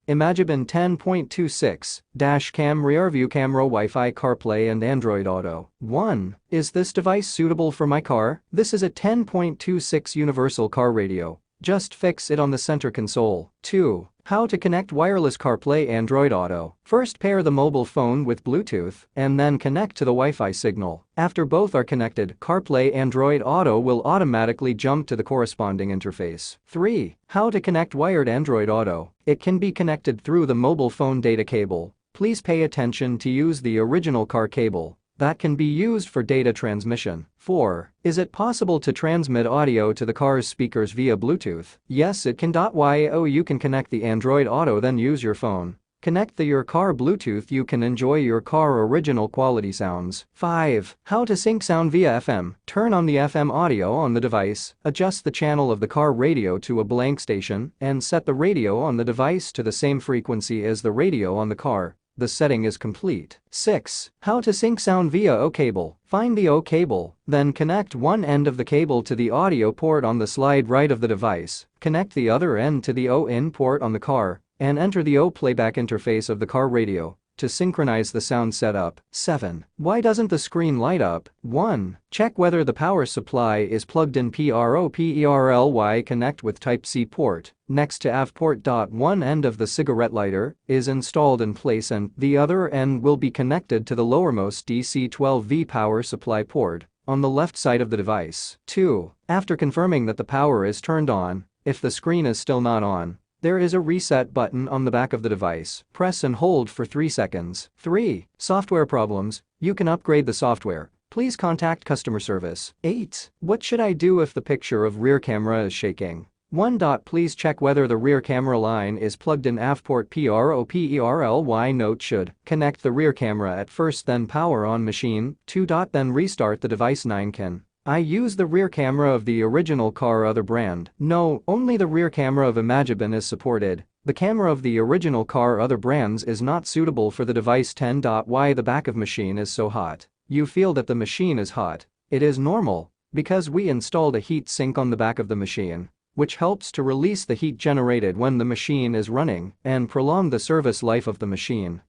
Imagebon 10.26, Dashcam Rearview Camera Wi-Fi Carplay and Android Auto. 1. Is this device suitable for my car? This is a 10.26 universal car radio. Just fix it on the center console. 2. How to connect wireless CarPlay Android Auto. First pair the mobile phone with Bluetooth and then connect to the Wi-Fi signal. After both are connected, CarPlay Android Auto will automatically jump to the corresponding interface. 3. How to connect wired Android Auto. It can be connected through the mobile phone data cable. Please pay attention to use the original car cable. That can be used for data transmission. 4. Is it possible to transmit audio to the car's speakers via Bluetooth? Yes, it can. You can connect the Android Auto, then use your phone. Connect your car Bluetooth. You can enjoy your car original quality sounds. 5. How to sync sound via FM. Turn on the FM audio on the device, adjust the channel of the car radio to a blank station, and set the radio on the device to the same frequency as the radio on the car. The setting is complete. 6. How to sync sound via AUX cable. Find the AUX cable, then connect one end of the cable to the audio port on the slide right of the device, connect the other end to the AUX in port on the car, and enter the AUX playback interface of the car radio to synchronize the sound setup. 7. Why doesn't the screen light up? 1. Check whether the power supply is plugged in properly. Connect with Type-C port next to AV port. One end of the cigarette lighter is installed in place and the other end will be connected to the lowermost DC 12V power supply port on the left side of the device. 2. After confirming that the power is turned on, if the screen is still not on, there is a reset button on the back of the device. Press and hold for 3 seconds. 3. Software problems. You can upgrade the software. Please contact customer service. 8. What should I do if the picture of rear camera is shaking? 1. Please check whether the rear camera line is plugged in AV port properly. Note: should connect the rear camera at first, then power on machine. 2. Then restart the device. 9. Can I use the rear camera of the original car other brand? No, only the rear camera of Imagebon is supported. The camera of the original car other brands is not suitable for the device. 10. Why the back of machine is so hot? You feel that the machine is hot. It is normal, because we installed a heat sink on the back of the machine, which helps to release the heat generated when the machine is running and prolong the service life of the machine.